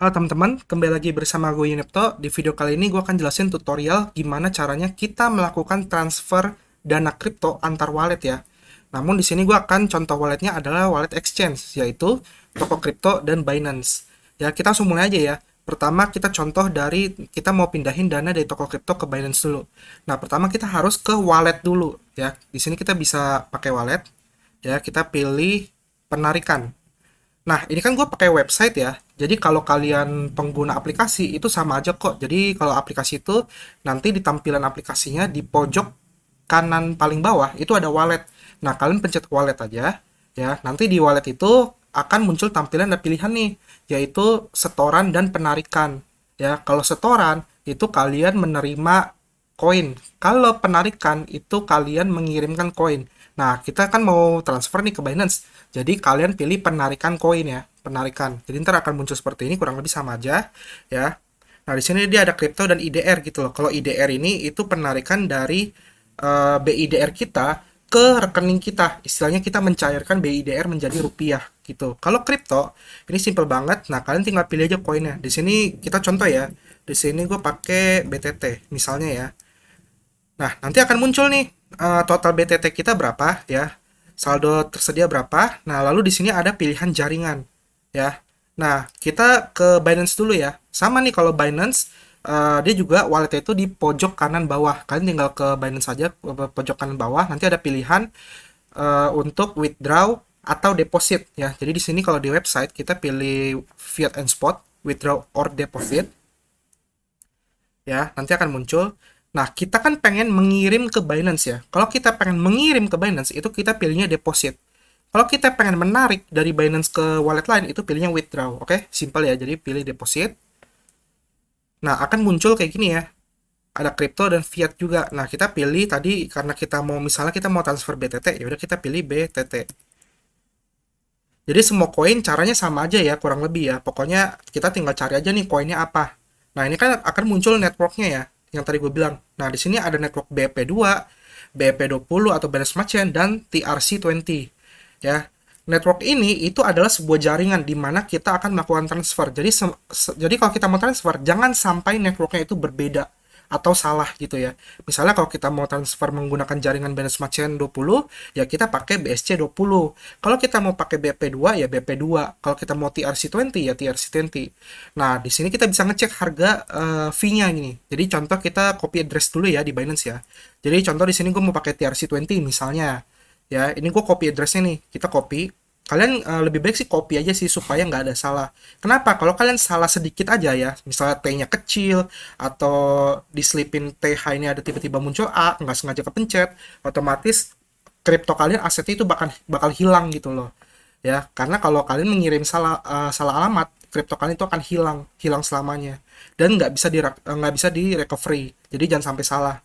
Halo teman-teman, kembali lagi bersama gue Yunepto. Di video kali ini gue akan jelasin tutorial gimana caranya kita melakukan transfer dana kripto antar wallet ya. Namun di sini gue akan contoh walletnya adalah wallet exchange, yaitu toko kripto dan Binance. Ya, kita langsung mulai aja ya. Pertama kita contoh dari kita mau pindahin dana dari toko kripto ke Binance dulu. Nah, pertama kita harus ke wallet dulu ya. Di sini kita bisa pakai wallet. Ya, kita pilih penarikan. Nah, ini kan gue pakai website ya. Jadi kalau kalian pengguna aplikasi itu sama aja kok. Jadi kalau aplikasi itu nanti di tampilan aplikasinya di pojok kanan paling bawah itu ada wallet. Nah, kalian pencet wallet aja ya. Nanti di wallet itu akan muncul tampilan ada pilihan nih, yaitu setoran dan penarikan. Ya, kalau setoran itu kalian menerima koin. Kalau penarikan itu kalian mengirimkan koin. Nah, kita kan mau transfer nih ke Binance. Jadi kalian pilih penarikan koin ya, penarikan. Jadi ntar akan muncul seperti ini, kurang lebih sama aja ya. Nah, di sini dia ada kripto dan IDR gitu loh. Kalau IDR ini itu penarikan dari BIDR kita ke rekening kita. Istilahnya kita mencairkan BIDR menjadi rupiah gitu. Kalau kripto ini simple banget. Nah, kalian tinggal pilih aja koinnya. Di sini kita contoh ya. Di sini gue pakai BTT misalnya ya. Nah, nanti akan muncul nih total BTT kita berapa ya, saldo tersedia berapa. Nah, lalu di sini ada pilihan jaringan ya. Nah, kita ke Binance dulu ya. Sama nih kalau Binance dia juga walletnya itu di pojok kanan bawah. Kalian tinggal ke Binance saja ke pojok kanan bawah. Nanti ada pilihan untuk withdraw atau deposit ya. Jadi di sini kalau di website kita pilih fiat and spot, withdraw or deposit ya, nanti akan muncul. Nah, kita kan pengen mengirim ke Binance ya. Kalau kita pengen mengirim ke Binance, itu kita pilihnya deposit. Kalau kita pengen menarik dari Binance ke wallet lain, itu pilihnya withdraw. Oke, simple ya. Jadi pilih deposit. Nah, akan muncul kayak gini ya. Ada crypto dan fiat juga. Nah, kita pilih tadi karena kita mau misalnya kita mau transfer BTT, ya udah kita pilih BTT. Jadi semua koin caranya sama aja ya, kurang lebih ya. Pokoknya kita tinggal cari aja nih koinnya apa. Nah, ini kan akan muncul networknya ya, yang tadi gue bilang. Nah, di sini ada network BEP2, BEP20 atau Binance Smart Chain dan TRC20. Ya. Network ini itu adalah sebuah jaringan di mana kita akan melakukan transfer. Jadi kalau kita mau transfer, jangan sampai networknya itu berbeda atau salah gitu ya. Misalnya kalau kita mau transfer menggunakan jaringan Binance Smart Chain 20, ya kita pakai BSC20. Kalau kita mau pakai BP2 ya BP2. Kalau kita mau TRC20 ya TRC20. Nah, di sini kita bisa ngecek harga fee-nya gini. Jadi contoh kita copy address dulu ya di Binance ya. Jadi contoh di sini gue mau pakai TRC20 misalnya. Ya, ini gue copy address-nya nih. Kita copy. Kalian lebih baik sih copy aja sih supaya nggak ada salah. Kenapa? Kalau kalian salah sedikit aja ya, misalnya T-nya kecil atau diselipin TH ini ada tiba-tiba muncul A, nggak sengaja kepencet, otomatis kripto kalian asetnya itu bakal bakal hilang gitu loh. Ya, karena kalau kalian mengirim salah alamat, kripto kalian itu akan hilang, hilang selamanya dan nggak bisa di recovery. Jadi jangan sampai salah.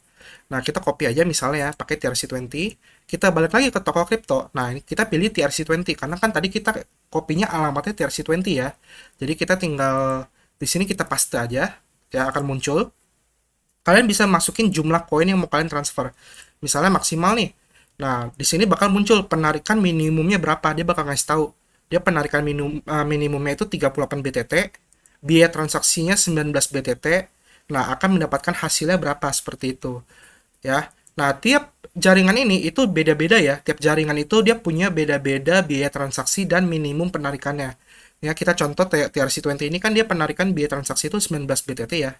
Nah, kita copy aja misalnya ya, pakai TRC20. Kita balik lagi ke toko kripto. Nah, ini kita pilih TRC20 karena kan tadi kita kopinya alamatnya TRC20 ya. Jadi kita tinggal di sini kita paste aja, ya akan muncul. Kalian bisa masukin jumlah koin yang mau kalian transfer. Misalnya maksimal nih. Nah, di sini bakal muncul penarikan minimumnya berapa. Dia bakal ngasih tahu. Dia penarikan minimumnya itu 38 BTT, biaya transaksinya 19 BTT. Nah, akan mendapatkan hasilnya berapa seperti itu ya. Nah, tiap jaringan ini itu beda-beda ya. Tiap jaringan itu dia punya beda-beda biaya transaksi dan minimum penarikannya. Ya, kita contoh TRC20 ini kan dia penarikan biaya transaksi itu 19 BTT ya.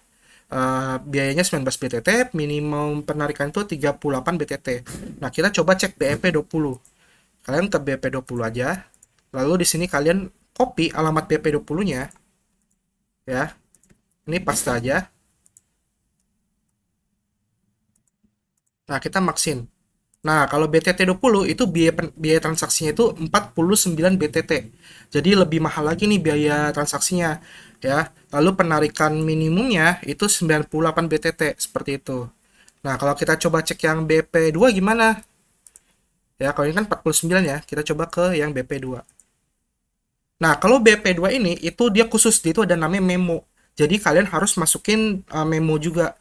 Biayanya 19 BTT, minimum penarikan itu 38 BTT. Nah, kita coba cek BEP20. Kalian ke BEP20 aja. Lalu di sini kalian copy alamat BEP20-nya ya. Ini paste aja. Nah, kita maksin. Nah, kalau BTT20 itu biaya transaksinya itu 49 BTT. Jadi lebih mahal lagi nih biaya transaksinya ya. Lalu penarikan minimumnya itu 98 BTT seperti itu. Nah, kalau kita coba cek yang BP2 gimana? Ya, kalau ini kan 49 ya. Kita coba ke yang BP2. Nah, kalau BP2 ini itu dia khusus, dia itu ada namanya memo. Jadi kalian harus masukin memo juga.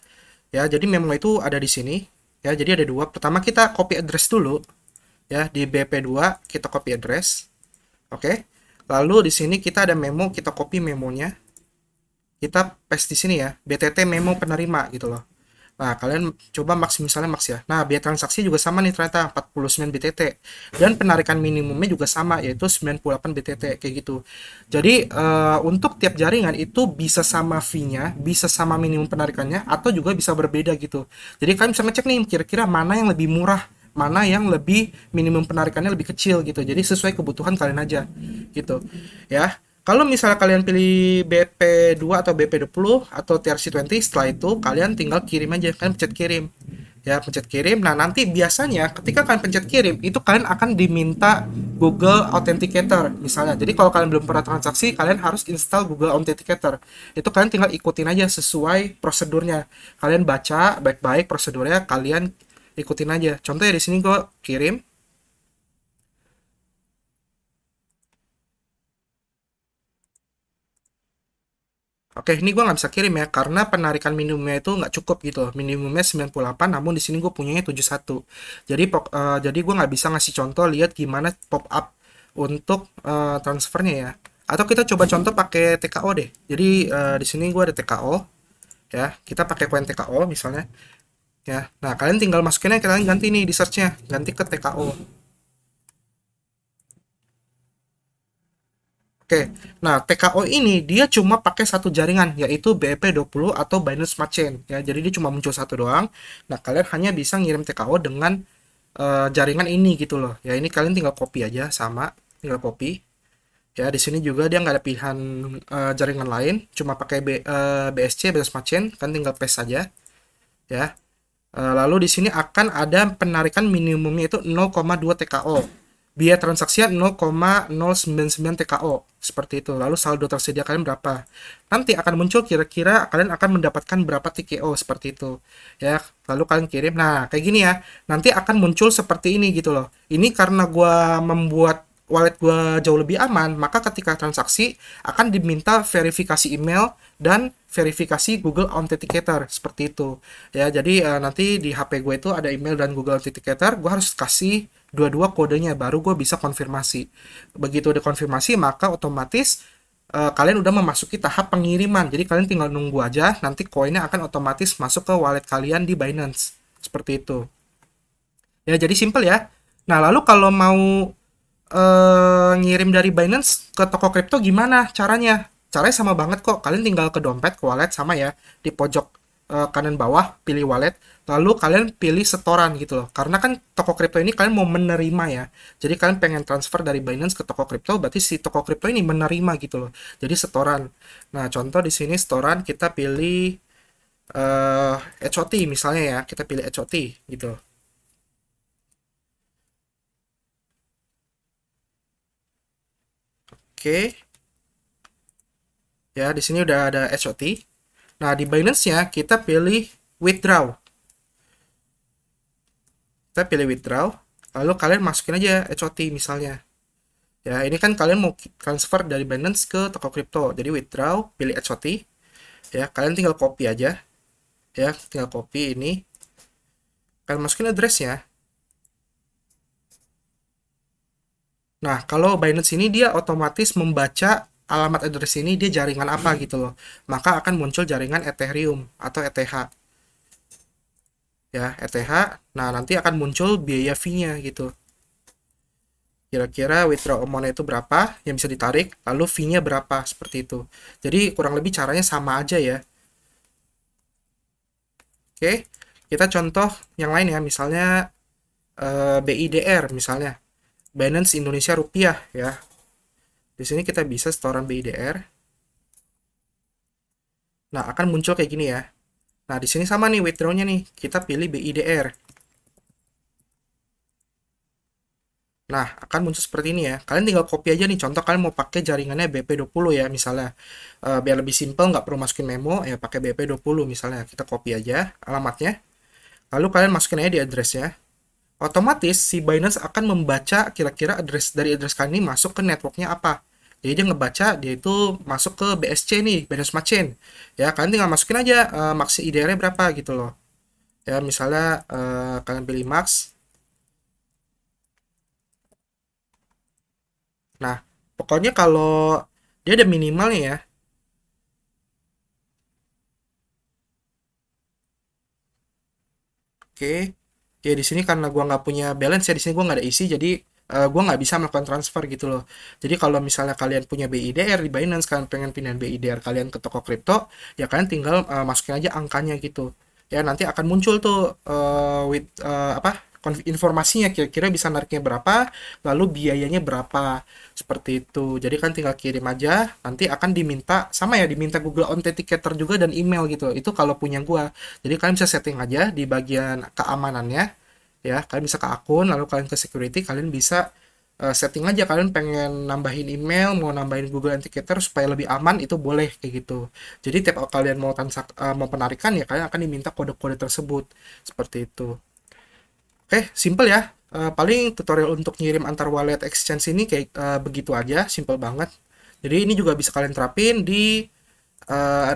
Ya, jadi memo itu ada di sini. Ya, jadi ada dua. Pertama kita copy address dulu. Ya, di BP2 kita copy address. Oke. Lalu di sini kita ada memo, kita copy memonya. kita paste di sini ya, BTT memo penerima gitu loh. Nah, kalian coba max misalnya max ya. Nah, biaya transaksi juga sama nih ternyata 49 BTT. Dan penarikan minimumnya juga sama yaitu 98 BTT kayak gitu. Jadi untuk tiap jaringan itu bisa sama fee-nya, bisa sama minimum penarikannya atau juga bisa berbeda gitu. Jadi kalian bisa ngecek nih kira-kira mana yang lebih murah, mana yang lebih minimum penarikannya lebih kecil gitu. Jadi sesuai kebutuhan kalian aja gitu. Ya. Kalau misalnya kalian pilih BP2 atau BP20 atau TRC20, setelah itu kalian tinggal kirim aja, kalian pencet kirim. Ya, pencet kirim. Nah, nanti biasanya ketika kalian pencet kirim, itu kalian akan diminta Google Authenticator misalnya. Jadi kalau kalian belum pernah transaksi, kalian harus install Google Authenticator. Itu kalian tinggal ikutin aja sesuai prosedurnya. Kalian baca baik-baik prosedurnya, kalian ikutin aja. Contohnya di sini gue kirim. Oke, ini gue nggak bisa kirim ya, karena penarikan minimumnya itu nggak cukup gitu. Minimumnya 98, namun di sini gue punyanya 71. Jadi gue nggak bisa ngasih contoh lihat gimana pop up untuk transfernya ya. Atau kita coba contoh pakai TKO deh. Jadi di sini gue ada TKO ya. Kita pakai koin TKO misalnya ya. Nah, kalian tinggal masukinnya, kalian ganti nih di search-nya, ganti ke TKO. Oke, nah TKO ini dia cuma pakai satu jaringan yaitu BEP20 atau Binance Smart Chain ya. Jadi dia cuma muncul satu doang. Nah, kalian hanya bisa ngirim TKO dengan jaringan ini gitu loh. Ya, ini kalian tinggal copy aja sama, tinggal copy. Ya, di sini juga dia nggak ada pilihan jaringan lain, cuma pakai BSC Binance Smart Chain, kan tinggal paste saja ya. Lalu di sini akan ada penarikan minimumnya itu 0,2 TKO. Biaya transaksinya 0,099 TKO. Seperti itu. Lalu saldo tersedia kalian berapa? Nanti akan muncul kira-kira kalian akan mendapatkan berapa TKO seperti itu. Ya, lalu kalian kirim. Nah, kayak gini ya. Nanti akan muncul seperti ini gitu loh. Ini karena gua membuat wallet gua jauh lebih aman, maka ketika transaksi akan diminta verifikasi email dan verifikasi Google Authenticator seperti itu ya. Jadi nanti di HP gue itu ada email dan Google Authenticator, gue harus kasih dua-dua kodenya baru gue bisa konfirmasi. Begitu udah konfirmasi maka otomatis kalian udah memasuki tahap pengiriman, jadi kalian tinggal nunggu aja, nanti koinnya akan otomatis masuk ke wallet kalian di Binance seperti itu ya. Jadi simple ya. Nah, lalu kalau mau ngirim dari Binance ke toko kripto gimana caranya? Caranya sama banget kok. Kalian tinggal ke dompet, ke wallet sama ya. Di pojok kanan bawah pilih wallet, lalu kalian pilih setoran gitu loh. Karena kan toko kripto ini kalian mau menerima ya. Jadi kalian pengen transfer dari Binance ke toko kripto, berarti si toko kripto ini menerima gitu loh. Jadi setoran. Nah, contoh di sini setoran kita pilih HOT misalnya ya. Kita pilih HOT gitu. Oke, ya di sini udah ada HOT. Nah, di Binance-nya kita pilih withdraw. Kita pilih withdraw, lalu kalian masukin aja HOT misalnya. Ya, ini kan kalian mau transfer dari Binance ke toko kripto. Jadi withdraw, pilih HOT. Ya, kalian tinggal copy aja. Ya, tinggal copy ini. Kalian masukin address-nya. Nah, kalau Binance ini dia otomatis membaca alamat address ini dia jaringan apa gitu loh. Maka akan muncul jaringan Ethereum atau ETH. Ya, ETH. Nah, nanti akan muncul biaya fee-nya gitu. Kira-kira withdraw amount itu berapa yang bisa ditarik, lalu fee-nya berapa, seperti itu. Jadi kurang lebih caranya sama aja ya. Oke, kita contoh yang lain ya, misalnya BIDR misalnya, Binance Indonesia Rupiah ya. Di sini kita bisa setoran BIDR. Nah, akan muncul kayak gini ya. Nah, di sini sama nih withdraw-nya nih. Kita pilih BIDR. Nah, akan muncul seperti ini ya. Kalian tinggal copy aja nih. Contoh kalian mau pakai jaringannya BP20 ya, misalnya. Biar lebih simple, nggak perlu masukin memo, ya pakai BP20 misalnya. Kita copy aja alamatnya. Lalu kalian masukin aja di address-nya. Otomatis si Binance akan membaca kira-kira address kalian ini masuk ke networknya apa. Jadi dia ngebaca, dia itu masuk ke BSC nih, Binance Smart Chain. Ya, kalian tinggal masukin aja max IDR-nya berapa gitu loh. Ya, misalnya kalian pilih max. Nah, pokoknya kalau dia ada minimalnya ya. Oke. Ya di sini karena gua nggak punya balance ya, di sini gua nggak ada isi, jadi gua nggak bisa melakukan transfer gitu loh. Jadi kalau misalnya kalian punya BIDR di Binance, kalian pengen pindahin BIDR kalian ke toko kripto, ya kalian tinggal masukin aja angkanya gitu. Ya nanti akan muncul tuh apa informasinya kira-kira bisa nariknya berapa, lalu biayanya berapa, seperti itu. Jadi kan tinggal kirim aja, nanti akan diminta sama ya, diminta Google Authenticator juga dan email gitu. Itu kalau punya gua. Jadi kalian bisa setting aja di bagian keamanannya ya. Kalian bisa ke akun, lalu kalian ke security, kalian bisa setting aja kalian pengen nambahin email, mau nambahin Google Authenticator supaya lebih aman, itu boleh kayak gitu. Jadi tiap kalian mau penarikan ya kalian akan diminta kode-kode tersebut seperti itu. Oke, simple ya. Paling tutorial untuk ngirim antar wallet exchange ini kayak begitu aja, simple banget. Jadi ini juga bisa kalian terapin di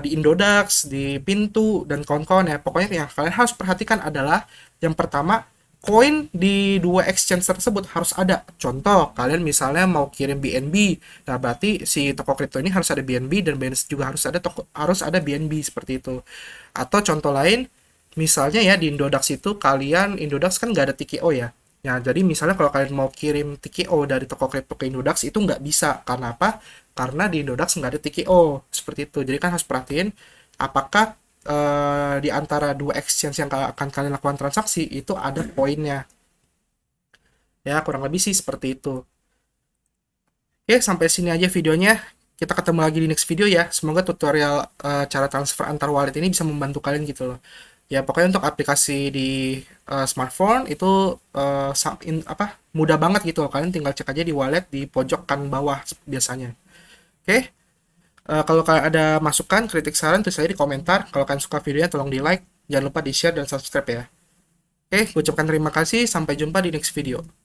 Indodax, di Pintu, dan kawan-kawan ya. Pokoknya yang kalian harus perhatikan adalah yang pertama, koin di dua exchange tersebut harus ada. Contoh, kalian misalnya mau kirim BNB, nah berarti si toko kripto ini harus ada BNB dan Binance juga harus ada BNB seperti itu. Atau contoh lain, misalnya ya di Indodax itu Indodax kan nggak ada TKO ya. Ya, jadi misalnya kalau kalian mau kirim TKO dari toko kripto ke Indodax itu nggak bisa. Karena apa? Karena di Indodax nggak ada TKO. Seperti itu. Jadi kan harus perhatiin apakah di antara dua exchange yang akan kalian lakukan transaksi itu ada poinnya. Ya, kurang lebih sih seperti itu. Oke, sampai sini aja videonya. Kita ketemu lagi di next video ya. Semoga tutorial cara transfer antar wallet ini bisa membantu kalian gitu loh. Ya, pokoknya untuk aplikasi di smartphone itu mudah banget gitu loh. Kalian tinggal cek aja di wallet di pojok kanan bawah biasanya. Oke. Kalau kalian ada masukan, kritik, saran, tulis aja di komentar. Kalau kalian suka videonya, tolong di like. Jangan lupa di share dan subscribe ya. Oke, gue ucapkan terima kasih. Sampai jumpa di next video.